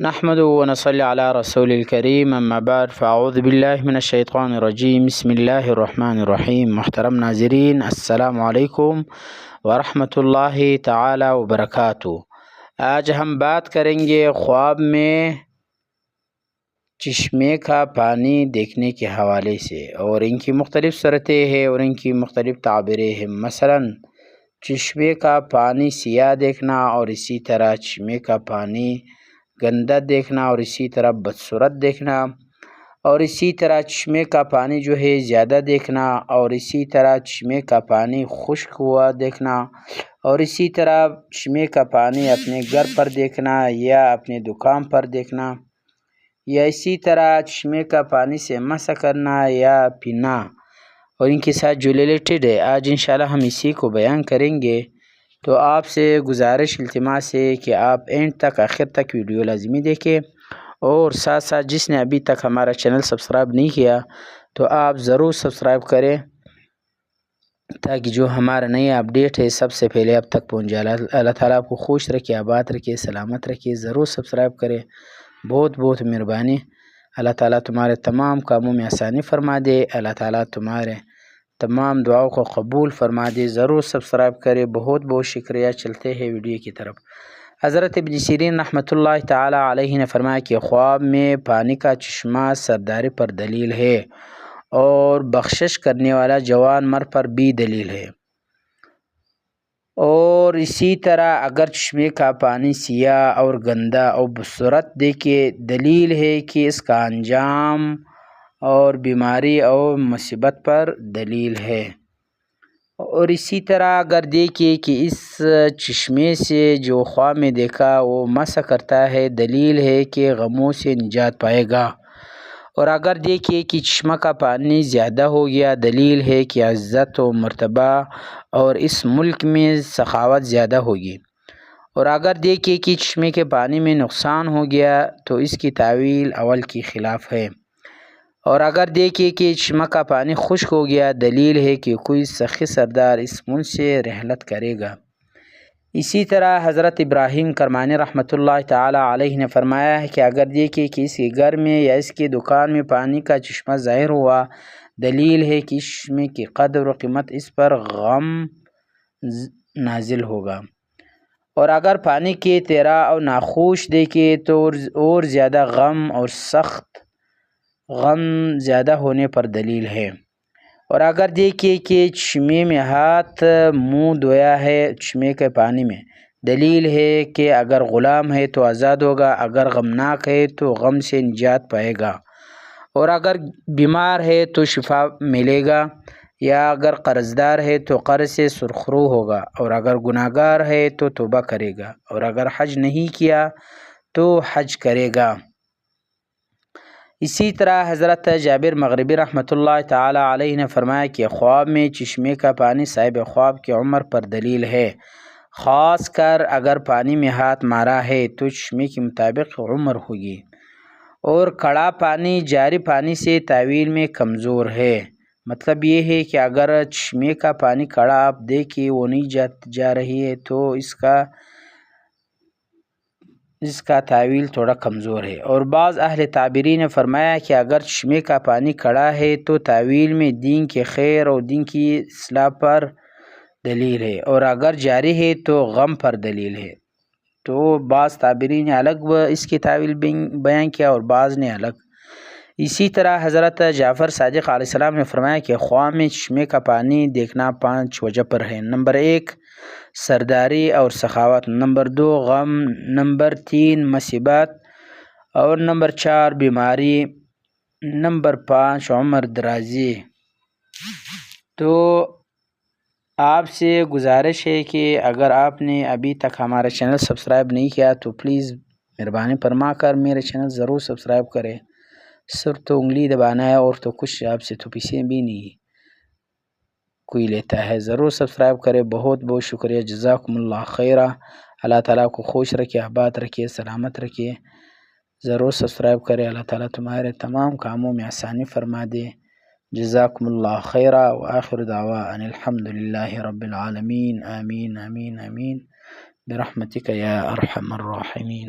نحمد و نصلی علی رسول الکریم اما بعد فاعوذ باللہ من الشیطان الرجیم بسم اللہ الرحمن الرحیم۔ محترم ناظرین، السلام علیکم ورحمۃ اللہ تعالی وبرکاتہ۔ آج ہم بات کریں گے خواب میں چشمے کا پانی دیکھنے کے حوالے سے، اور ان کی مختلف صورتیں ہیں اور ان کی مختلف تعبیریں ہیں۔ مثلاً چشمے کا پانی سیاہ دیکھنا، اور اسی طرح چشمے کا پانی گندا دیکھنا، اور اسی طرح بدصورت دیکھنا، اور اسی طرح چشمے کا پانی جو ہے زیادہ دیکھنا، اور اسی طرح چشمے کا پانی خشک ہوا دیکھنا، اور اسی طرح چشمے کا پانی اپنے گھر پر دیکھنا یا اپنے دکان پر دیکھنا، یا اسی طرح چشمے کا پانی سے مسح کرنا یا پینا، اور ان کے ساتھ جو ریلیٹڈ ہے آج انشاءاللہ ہم اسی کو بیان کریں گے۔ تو آپ سے گزارش التماس ہے کہ آپ اینڈ تک آخر تک ویڈیو لازمی دیکھیں، اور ساتھ ساتھ جس نے ابھی تک ہمارا چینل سبسکرائب نہیں کیا تو آپ ضرور سبسکرائب کریں، تاکہ جو ہمارا نیا اپڈیٹ ہے سب سے پہلے اب تک پہنچ جائے۔ اللہ تعالیٰ آپ کو خوش رکھے، آباد رکھے، سلامت رکھے۔ ضرور سبسکرائب کریں، بہت بہت مہربانی۔ اللہ تعالیٰ تمہارے تمام کاموں میں آسانی فرما دے، اللہ تعالیٰ تمہارے تمام دعاؤں کو قبول فرما دے۔ ضرور سبسکرائب کرے، بہت بہت شکریہ۔ چلتے ہیں ویڈیو کی طرف۔ حضرت ابن سیرین رحمۃ اللہ تعالی علیہ نے فرمایا کہ خواب میں پانی کا چشمہ سرداری پر دلیل ہے، اور بخشش کرنے والا جوان مرد پر بھی دلیل ہے، اور اسی طرح اگر چشمے کا پانی سیاہ اور گندا اور بدصورت دیکھے دلیل ہے کہ اس کا انجام اور بیماری اور مصیبت پر دلیل ہے، اور اسی طرح اگر دیکھے کہ اس چشمے سے جو خواب میں دیکھا وہ مسح کرتا ہے دلیل ہے کہ غموں سے نجات پائے گا، اور اگر دیکھے کہ چشمہ کا پانی زیادہ ہو گیا دلیل ہے کہ عزت و مرتبہ اور اس ملک میں سخاوت زیادہ ہوگی، اور اگر دیکھے کہ چشمے کے پانی میں نقصان ہو گیا تو اس کی تعویل اول کی خلاف ہے، اور اگر دیکھے کہ چشمہ کا پانی خشک ہو گیا دلیل ہے کہ کوئی سخی سردار اس ملک سے رحلت کرے گا۔ اسی طرح حضرت ابراہیم کرمانی رحمۃ اللہ تعالی علیہ نے فرمایا ہے کہ اگر دیکھے کہ اس کے گھر میں یا اس کی دکان میں پانی کا چشمہ ظاہر ہوا دلیل ہے کہ اس چشمے کی قدر و قیمت اس پر غم نازل ہوگا، اور اگر پانی کے تیرا اور ناخوش دیکھے تو اور زیادہ غم اور سخت غم زیادہ ہونے پر دلیل ہے، اور اگر دیکھے کہ چشمے میں ہاتھ منہ دھویا ہے چشمے کے پانی میں دلیل ہے کہ اگر غلام ہے تو آزاد ہوگا، اگر غمناک ہے تو غم سے نجات پائے گا، اور اگر بیمار ہے تو شفا ملے گا، یا اگر قرض دار ہے تو قرض سے سرخرو ہوگا، اور اگر گناہگار ہے تو توبہ کرے گا، اور اگر حج نہیں کیا تو حج کرے گا۔ اسی طرح حضرت جابر مغربی رحمۃ اللہ تعالی علیہ نے فرمایا کہ خواب میں چشمے کا پانی صاحب خواب کی عمر پر دلیل ہے، خاص کر اگر پانی میں ہاتھ مارا ہے تو چشمے کے مطابق عمر ہوگی، اور کڑا پانی جاری پانی سے تعویل میں کمزور ہے۔ مطلب یہ ہے کہ اگر چشمے کا پانی کڑا آپ دیکھیں وہ نہیں جا رہی ہے تو اس کا تعویل تھوڑا کمزور ہے، اور بعض اہل تعبیری نے فرمایا کہ اگر چشمے کا پانی کڑا ہے تو تعویل میں دین کے خیر اور دین کی اصلاح پر دلیل ہے، اور اگر جاری ہے تو غم پر دلیل ہے۔ تو بعض تعبیری نے الگ اس کی تعویل بیان کیا اور بعض نے الگ۔ اسی طرح حضرت جعفر صادق علیہ السلام نے فرمایا کہ خواب میں چشمے کا پانی دیکھنا 5 وجہ پر ہے۔ نمبر 1 سرداری اور سخاوت، نمبر 2 غم، نمبر 3 مصیبت، اور نمبر 4 بیماری، نمبر 5 عمر درازی۔ تو آپ سے گزارش ہے کہ اگر آپ نے ابھی تک ہمارا چینل سبسکرائب نہیں کیا تو پلیز مہربانی فرما کر میرے چینل ضرور سبسکرائب کریں۔ صرف تو انگلی دبانا ہے، اور تو کچھ آپ سے تو پیسے بھی نہیں کوئی لیتا ہے۔ ضرور سبسکرائب کرے، بہت بہت شکریہ۔ جزاکم اللہ خیرہ۔ اللہ تعالیٰ کو خوش رکھے، آباد رکھے، سلامت رکھے۔ ضرور سبسکرائب کرے، اللہ تعالیٰ تمہارے تمام کاموں میں آسانی فرما دے۔ جزاکم اللہ خیرہ، وآخر دعوانا الحمد للہ رب العالمین۔ آمین آمین آمین برحمتک یا ارحم الراحمین۔